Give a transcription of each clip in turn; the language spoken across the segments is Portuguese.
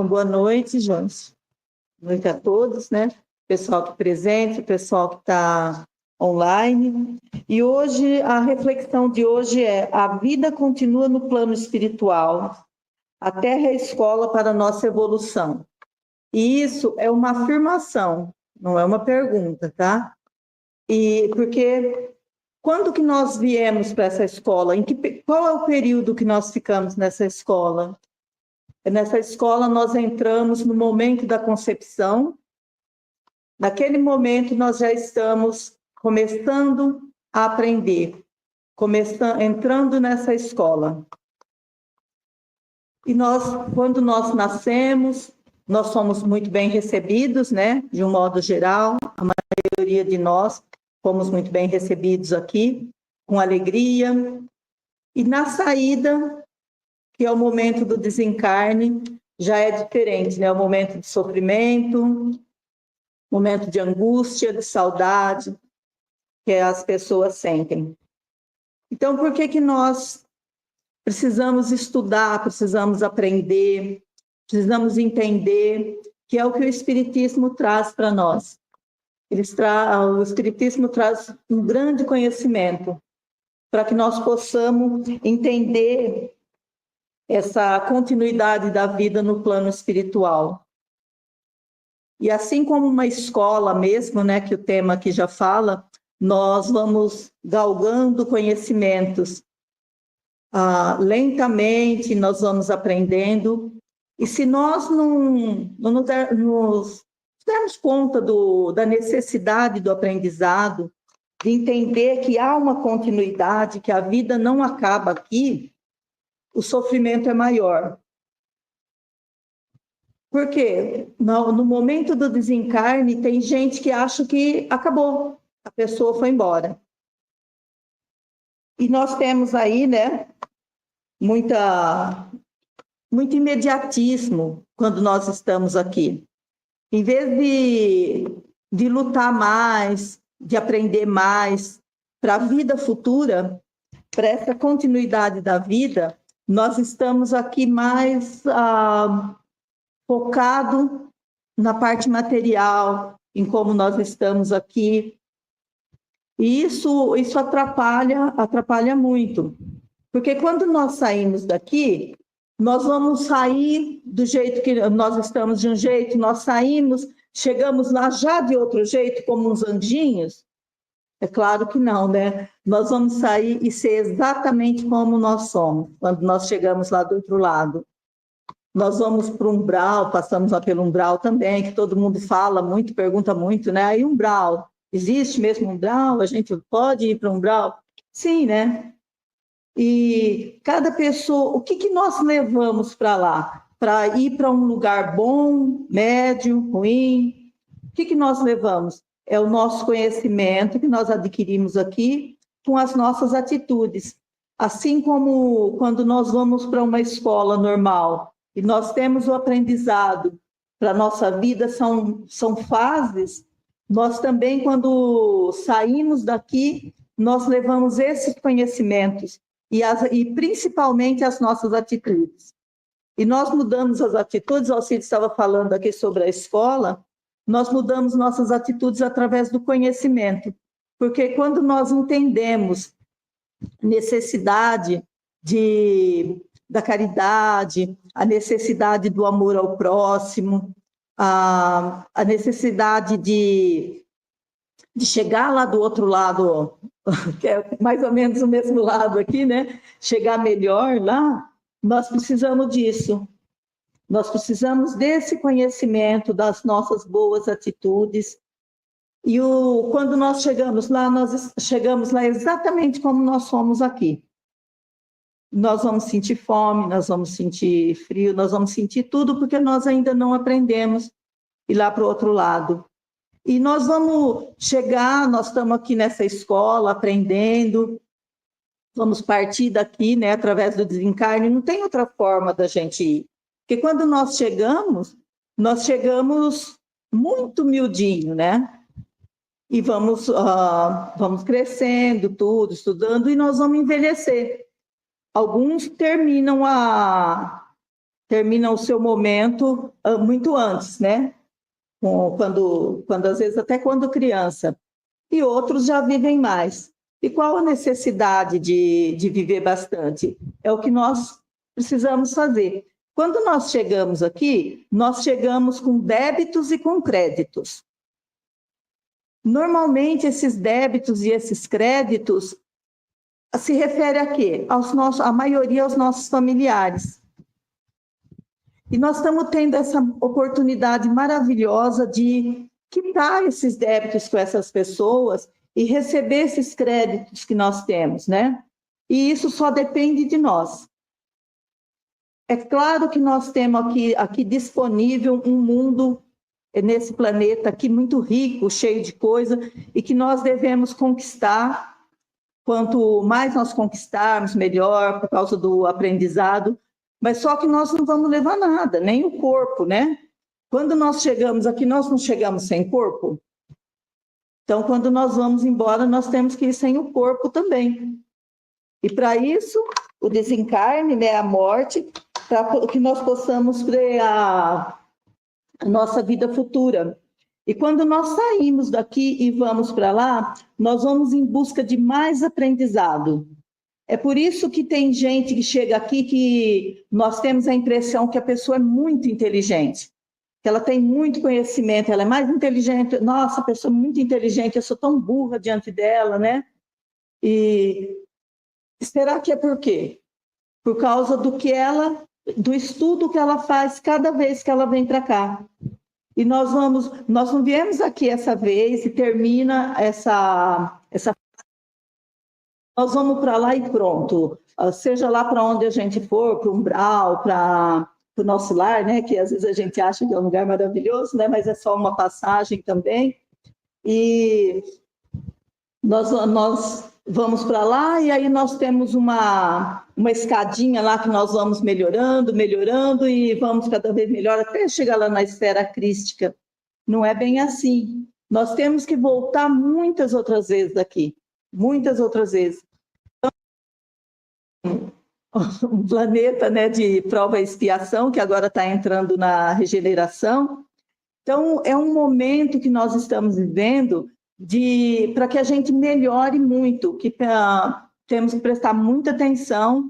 Bom, boa noite, Jones. Boa noite a todos, né? Pessoal que presente, pessoal que está online. E hoje, a reflexão de hoje é: a vida continua no plano espiritual, a Terra é a escola para a nossa evolução. E isso é uma afirmação, não é uma pergunta, tá? E porque quando que nós viemos para essa escola? Qual é o período que nós ficamos nessa escola? Nessa escola, nós entramos no momento da concepção. Naquele momento, nós já estamos começando a aprender, entrando nessa escola. E quando nós nascemos, nós somos muito bem recebidos, né? De um modo geral, a maioria de nós fomos muito bem recebidos aqui, com alegria. E na saída, que é o momento do desencarne, já é diferente, né? O momento de sofrimento, momento de angústia, de saudade, que as pessoas sentem. Então, por que nós precisamos estudar, precisamos aprender, precisamos entender, que é o que o Espiritismo traz para nós? O Espiritismo traz um grande conhecimento para que nós possamos entender essa continuidade da vida no plano espiritual. E assim como uma escola mesmo, né, que o tema aqui já fala, nós vamos galgando conhecimentos. Lentamente nós vamos aprendendo. E se nós não nos dermos conta da necessidade do aprendizado, de entender que há uma continuidade, que a vida não acaba aqui, o sofrimento é maior. Porque no momento do desencarne, tem gente que acha que acabou, a pessoa foi embora. E nós temos aí, né, muito imediatismo quando nós estamos aqui. Em vez de lutar mais, de aprender mais para a vida futura, para essa continuidade da vida, nós estamos aqui mais focado na parte material, em como nós estamos aqui. E isso atrapalha muito. Porque quando nós saímos daqui, nós vamos sair do jeito que nós estamos de um jeito, nós saímos, chegamos lá já de outro jeito, como uns anjinhos? É claro que não, né? Nós vamos sair e ser exatamente como nós somos, quando nós chegamos lá do outro lado. Nós vamos para o umbral, passamos lá pelo umbral também, que todo mundo fala muito, pergunta muito, né? Aí umbral, existe mesmo umbral? A gente pode ir para o umbral? Sim, né? E cada pessoa, o que nós levamos para lá? Para ir para um lugar bom, médio, ruim? O que nós levamos? É o nosso conhecimento que nós adquirimos aqui com as nossas atitudes. Assim como quando nós vamos para uma escola normal e nós temos o aprendizado para a nossa vida, são fases, nós também, quando saímos daqui, nós levamos esses conhecimentos e principalmente as nossas atitudes. E nós mudamos as atitudes, o Alcides estava falando aqui sobre a escola, nós mudamos nossas atitudes através do conhecimento, porque quando nós entendemos a necessidade da caridade, a necessidade do amor ao próximo, a necessidade de chegar lá do outro lado, que é mais ou menos o mesmo lado aqui, né? Chegar melhor lá, nós precisamos disso. Nós precisamos desse conhecimento, das nossas boas atitudes. E quando nós chegamos lá exatamente como nós somos aqui. Nós vamos sentir fome, nós vamos sentir frio, nós vamos sentir tudo, porque nós ainda não aprendemos ir lá para o outro lado. E nós vamos chegar, nós estamos aqui nessa escola aprendendo, vamos partir daqui, né, através do desencarne, não tem outra forma da gente ir. Porque quando nós chegamos muito miudinho, né? E vamos crescendo, tudo, estudando, e nós vamos envelhecer. Alguns terminam terminam o seu momento muito antes, né? Quando às vezes até quando criança. E outros já vivem mais. E qual a necessidade de viver bastante? É o que nós precisamos fazer. Quando nós chegamos aqui, nós chegamos com débitos e com créditos. Normalmente, esses débitos e esses créditos se refere a quê? A maioria aos nossos familiares. E nós estamos tendo essa oportunidade maravilhosa de quitar esses débitos com essas pessoas e receber esses créditos que nós temos, né? E isso só depende de nós. É claro que nós temos aqui disponível um mundo nesse planeta aqui muito rico, cheio de coisa, e que nós devemos conquistar. Quanto mais nós conquistarmos, melhor, por causa do aprendizado. Mas só que nós não vamos levar nada, nem o corpo, né? Quando nós chegamos aqui, nós não chegamos sem corpo. Então, quando nós vamos embora, nós temos que ir sem o corpo também. E para isso, o desencarne, né, a morte, para que nós possamos ver a nossa vida futura. E quando nós saímos daqui e vamos para lá, nós vamos em busca de mais aprendizado. É por isso que tem gente que chega aqui que nós temos a impressão que a pessoa é muito inteligente, que ela tem muito conhecimento, ela é mais inteligente. Nossa, a pessoa é muito inteligente, eu sou tão burra diante dela, né? E será que é por quê? Por causa do estudo que ela faz cada vez que ela vem para cá. E nós não viemos aqui essa vez e termina nós vamos para lá e pronto. Seja lá para onde a gente for, para o umbral, para o nosso lar, né? Que às vezes a gente acha que é um lugar maravilhoso, né? Mas é só uma passagem também. E nós vamos para lá e aí nós temos uma escadinha lá que nós vamos melhorando e vamos cada vez melhor até chegar lá na esfera crística. Não é bem assim. Nós temos que voltar muitas outras vezes daqui, muitas outras vezes. Um planeta, né, de prova e expiação, que agora está entrando na regeneração. Então, é um momento que nós estamos vivendo para que a gente melhore muito, que temos que prestar muita atenção,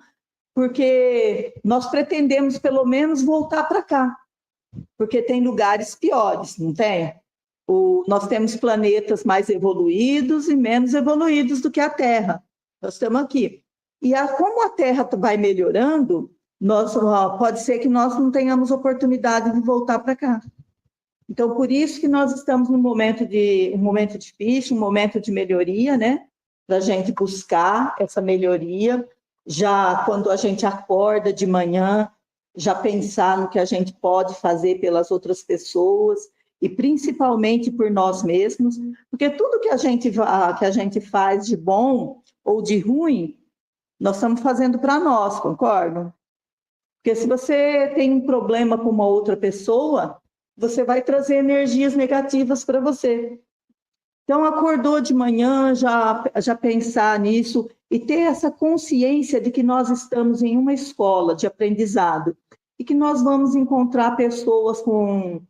porque nós pretendemos, pelo menos, voltar para cá, porque tem lugares piores, não tem? Nós temos planetas mais evoluídos e menos evoluídos do que a Terra. Nós estamos aqui. E como a Terra vai melhorando, pode ser que nós não tenhamos oportunidade de voltar para cá. Então, por isso que nós estamos num momento difícil, um momento de melhoria, né? Para a gente buscar essa melhoria, já quando a gente acorda de manhã, já pensar no que a gente pode fazer pelas outras pessoas e principalmente por nós mesmos, porque tudo que a gente faz de bom ou de ruim, nós estamos fazendo para nós, concordam? Porque se você tem um problema com uma outra pessoa, você vai trazer energias negativas para você. Então, acordou de manhã, já pensar nisso e ter essa consciência de que nós estamos em uma escola de aprendizado e que nós vamos encontrar pessoas com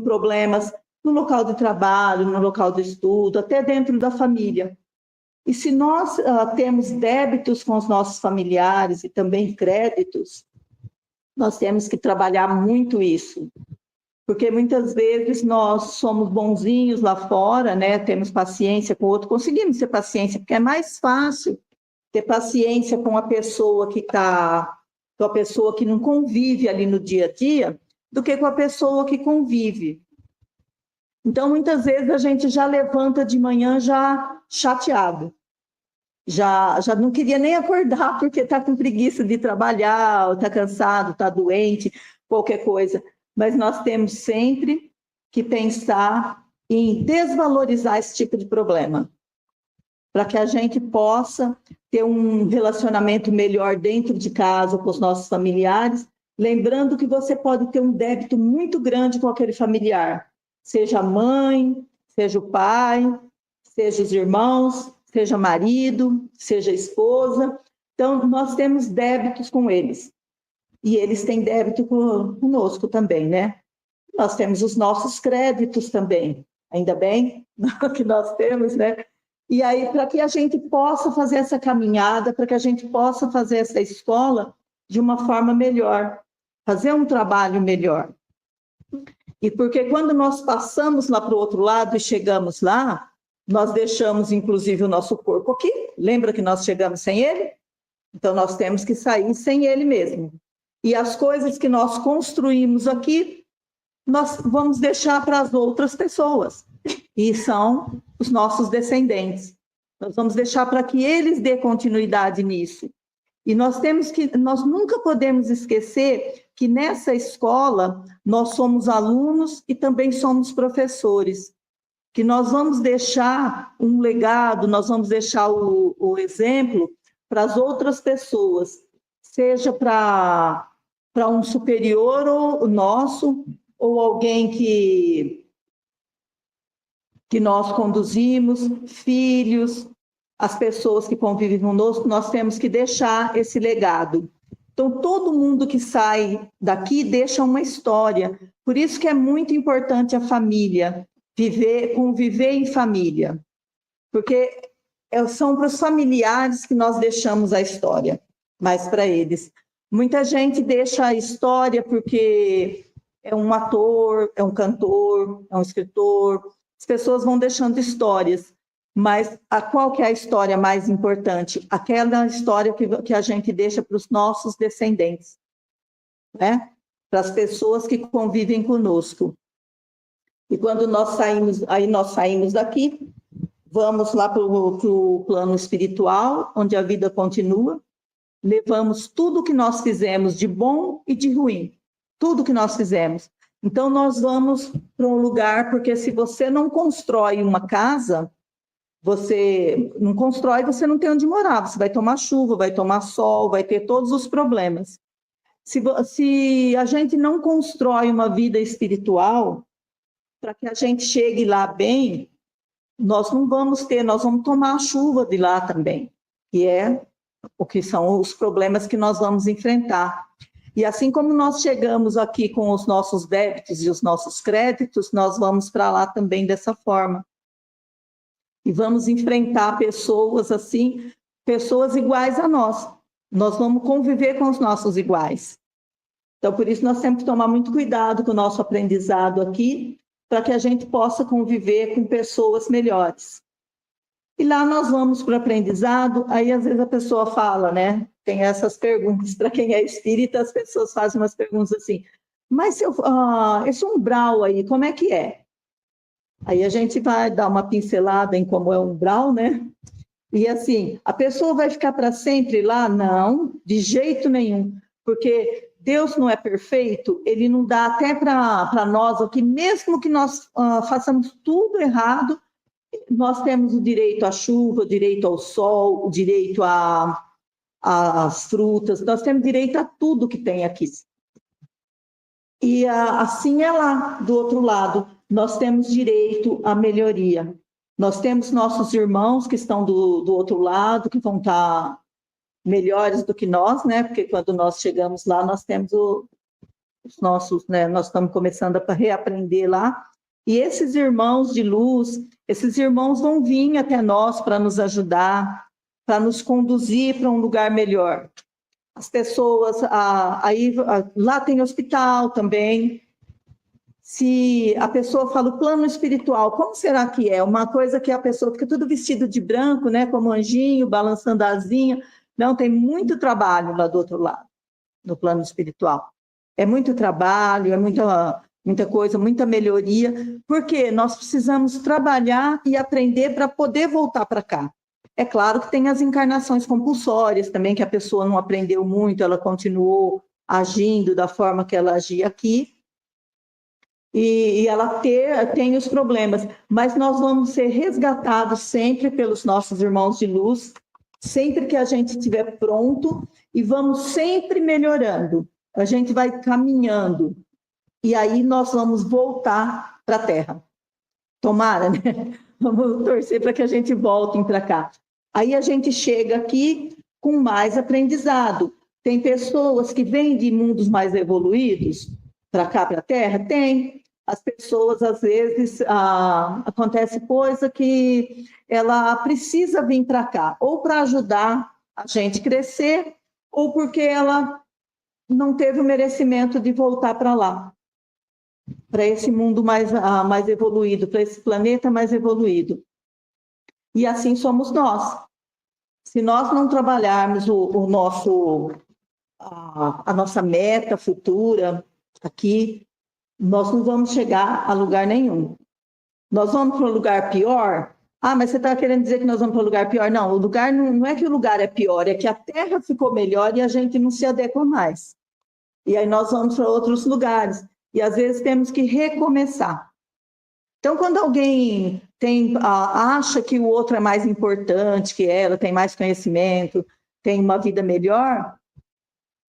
problemas no local de trabalho, no local de estudo, até dentro da família. E se nós temos débitos com os nossos familiares e também créditos, nós temos que trabalhar muito isso. Porque muitas vezes nós somos bonzinhos lá fora, né? Temos paciência com o outro, conseguimos ter paciência, porque é mais fácil ter paciência com a pessoa com a pessoa que não convive ali no dia a dia, do que com a pessoa que convive. Então, muitas vezes a gente já levanta de manhã já chateado, já não queria nem acordar porque está com preguiça de trabalhar, está cansado, está doente, qualquer coisa. Mas nós temos sempre que pensar em desvalorizar esse tipo de problema, para que a gente possa ter um relacionamento melhor dentro de casa com os nossos familiares, lembrando que você pode ter um débito muito grande com aquele familiar, seja a mãe, seja o pai, seja os irmãos, seja marido, seja esposa. Então, nós temos débitos com eles. e eles têm débito conosco também, né? Nós temos os nossos créditos também, ainda bem que nós temos, né? E aí, para que a gente possa fazer essa caminhada, para que a gente possa fazer essa escola de uma forma melhor, fazer um trabalho melhor. E porque quando nós passamos lá para o outro lado e chegamos lá, nós deixamos, inclusive, o nosso corpo aqui. Lembra que nós chegamos sem ele? Então, nós temos que sair sem ele mesmo. E as coisas que nós construímos aqui, nós vamos deixar para as outras pessoas. E são os nossos descendentes. Nós vamos deixar para que eles dêem continuidade nisso. E nós nunca podemos esquecer que nessa escola nós somos alunos e também somos professores. Que nós vamos deixar um legado, nós vamos deixar o exemplo para as outras pessoas, seja para um superior ou nosso, ou alguém que nós conduzimos, filhos, as pessoas que convivem conosco, nós temos que deixar esse legado. Então, todo mundo que sai daqui deixa uma história. Por isso que é muito importante a família, conviver em família. Porque são para os familiares que nós deixamos a história, mas para eles. Muita gente deixa a história porque é um ator, é um cantor, é um escritor. As pessoas vão deixando histórias, mas qual que é a história mais importante? Aquela história que a gente deixa para os nossos descendentes, né? Para as pessoas que convivem conosco. E quando nós saímos daqui, vamos lá para o plano espiritual, onde a vida continua, levamos tudo que nós fizemos de bom e de ruim, tudo que nós fizemos. Então, nós vamos para um lugar, porque se você não constrói uma casa, você não tem onde morar, você vai tomar chuva, vai tomar sol, vai ter todos os problemas. Se a gente não constrói uma vida espiritual, para que a gente chegue lá bem, nós vamos tomar a chuva de lá também, que são os problemas que nós vamos enfrentar. E assim como nós chegamos aqui com os nossos débitos e os nossos créditos, nós vamos para lá também dessa forma. E vamos enfrentar pessoas assim, pessoas iguais a nós. Nós vamos conviver com os nossos iguais. Então, por isso, nós temos que tomar muito cuidado com o nosso aprendizado aqui, para que a gente possa conviver com pessoas melhores. E lá nós vamos para o aprendizado, aí às vezes a pessoa fala, né? Tem essas perguntas, para quem é espírita, as pessoas fazem umas perguntas assim, mas esse umbral aí, como é que é? Aí a gente vai dar uma pincelada em como é o umbral, né? E assim, a pessoa vai ficar para sempre lá? Não, de jeito nenhum, porque Deus não é perfeito, ele não dá até para nós aqui, mesmo que nós façamos tudo errado, nós temos o direito à chuva, o direito ao sol, o direito às frutas, nós temos direito a tudo que tem aqui. E assim é lá, do outro lado, nós temos direito à melhoria. Nós temos nossos irmãos que estão do outro lado, que vão estar melhores do que nós, né? Porque quando nós chegamos lá, nós temos os nossos, né? Nós estamos começando a reaprender lá. E esses irmãos de luz, esses irmãos vão vir até nós para nos ajudar, para nos conduzir para um lugar melhor. As pessoas, lá tem hospital também. Se a pessoa fala o plano espiritual, como será que é? Uma coisa que a pessoa fica tudo vestido de branco, né? Como anjinho, balançando a asinha. Não, tem muito trabalho lá do outro lado, no plano espiritual. É muito trabalho, é muita coisa, muita melhoria, porque nós precisamos trabalhar e aprender para poder voltar para cá. É claro que tem as encarnações compulsórias também, que a pessoa não aprendeu muito, ela continuou agindo da forma que ela agia aqui, e ela tem os problemas, mas nós vamos ser resgatados sempre pelos nossos irmãos de luz, sempre que a gente estiver pronto, e vamos sempre melhorando. A gente vai caminhando, e aí nós vamos voltar para a Terra. Tomara, né? Vamos torcer para que a gente volte para cá. Aí a gente chega aqui com mais aprendizado, Tem pessoas que vêm de mundos mais evoluídos para cá, para a Terra? Tem. As pessoas, às vezes, acontece coisa que ela precisa vir para cá, ou para ajudar a gente a crescer, ou porque ela não teve o merecimento de voltar para lá, para esse mundo mais evoluído, para esse planeta mais evoluído. E assim somos nós. Se nós não trabalharmos a nossa meta futura aqui, nós não vamos chegar a lugar nenhum. Nós vamos para um lugar pior? Mas você está querendo dizer que nós vamos para um lugar pior? Não, o lugar não é que o lugar é pior, é que a Terra ficou melhor e a gente não se adequa mais. E aí nós vamos para outros lugares. E às vezes temos que recomeçar. Então, quando alguém acha que o outro é mais importante que ela, tem mais conhecimento, tem uma vida melhor,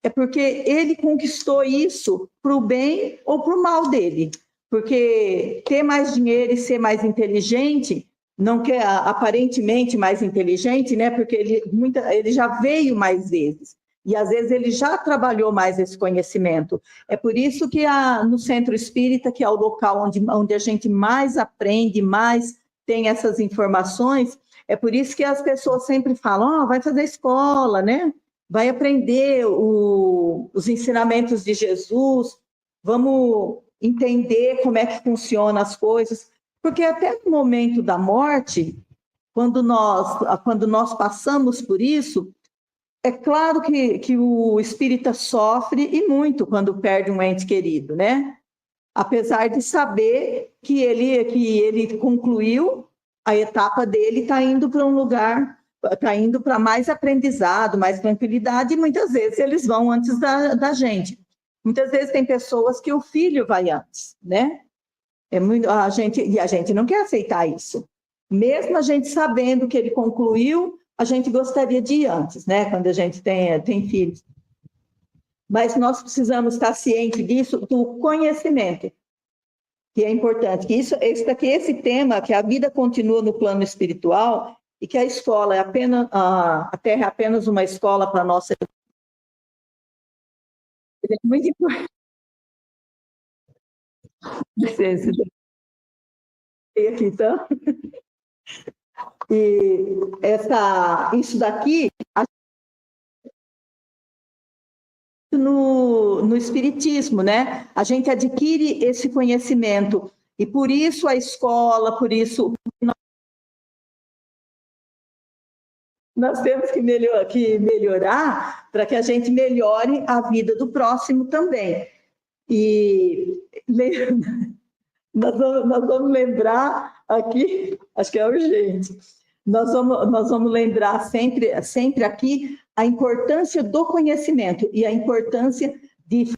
é porque ele conquistou isso para o bem ou para o mal dele. Porque ter mais dinheiro e ser mais inteligente, não quer aparentemente mais inteligente, né? Porque ele já veio mais vezes. E às vezes ele já trabalhou mais esse conhecimento. É por isso que no Centro Espírita, que é o local onde a gente mais aprende, mais tem essas informações, é por isso que as pessoas sempre falam, vai fazer escola, né? Vai aprender os ensinamentos de Jesus, vamos entender como é que funcionam as coisas, porque até no momento da morte, quando nós passamos por isso, é claro que o espírita sofre e muito quando perde um ente querido, né? Apesar de saber que ele concluiu a etapa dele, está indo para um lugar, está indo para mais aprendizado, mais tranquilidade, e muitas vezes eles vão antes da gente. Muitas vezes tem pessoas que o filho vai antes, né? A gente não quer aceitar isso. Mesmo a gente sabendo que ele concluiu, a gente gostaria de ir antes, né? Quando a gente tem filhos. Mas nós precisamos estar cientes disso, do conhecimento, que é importante. Que esse tema, que a vida continua no plano espiritual e que a escola a Terra é apenas uma escola para a nossa. É muito importante. Aqui, então. E isso daqui, no Espiritismo, né? A gente adquire esse conhecimento, e por isso a escola, por isso nós temos que melhorar para que a gente melhore a vida do próximo também. E nós vamos lembrar aqui, acho que é urgente, nós vamos lembrar sempre aqui a importância do conhecimento e a importância de...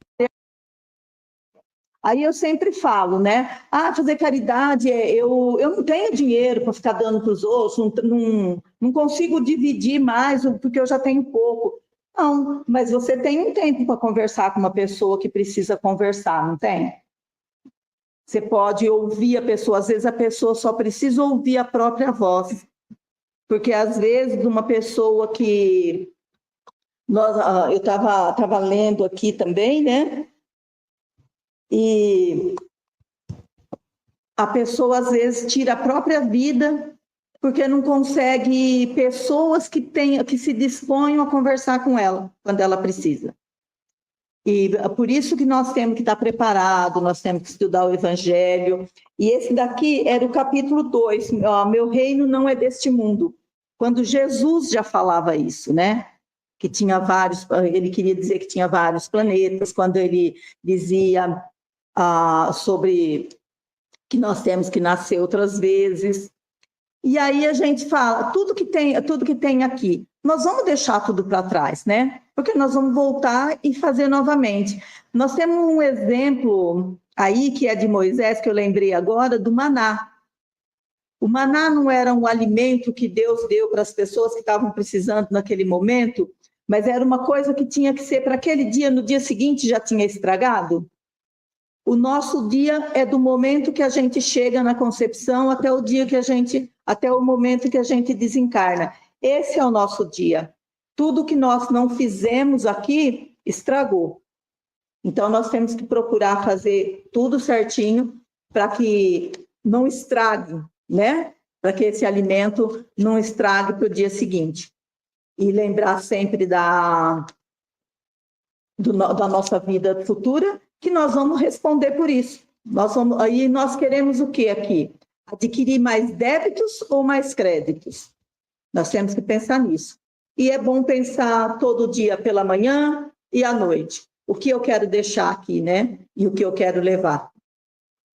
Aí eu sempre falo, né? Fazer caridade, eu não tenho dinheiro para ficar dando para os outros, não consigo dividir mais, porque eu já tenho pouco. Não, mas você tem um tempo para conversar com uma pessoa que precisa conversar, não tem? Você pode ouvir a pessoa, às vezes a pessoa só precisa ouvir a própria voz. Porque às vezes uma pessoa que... eu estava lendo aqui também, né? E a pessoa às vezes tira a própria vida porque não consegue pessoas que se disponham a conversar com ela quando ela precisa. E por isso que nós temos que estar preparados, nós temos que estudar o Evangelho. E esse daqui era o capítulo 2, meu reino não é deste mundo. Quando Jesus já falava isso, né? Que tinha ele queria dizer que tinha vários planetas, quando ele dizia sobre que nós temos que nascer outras vezes. E aí a gente fala, tudo que tem aqui, nós vamos deixar tudo para trás, né? Porque nós vamos voltar e fazer novamente. Nós temos um exemplo aí, que é de Moisés, que eu lembrei agora, do maná. O maná não era um alimento que Deus deu para as pessoas que estavam precisando naquele momento, mas era uma coisa que tinha que ser para aquele dia, no dia seguinte já tinha estragado. O nosso dia é do momento que a gente chega na concepção até o momento que a gente desencarna. Esse é o nosso dia. tudo que nós não fizemos aqui estragou. Então, nós temos que procurar fazer tudo certinho para que não estrague, né? Para que esse alimento não estrague para o dia seguinte. E lembrar sempre da nossa vida futura, que nós vamos responder por isso. Aí nós queremos o quê aqui? Adquirir mais débitos ou mais créditos? Nós temos que pensar nisso. E é bom pensar todo dia pela manhã e à noite. O que eu quero deixar aqui, né? E o que eu quero levar.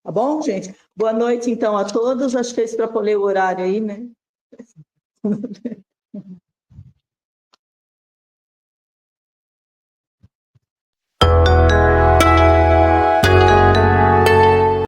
Tá bom, gente? Boa noite, então, a todos. Acho que eu extrapolei o horário aí, né?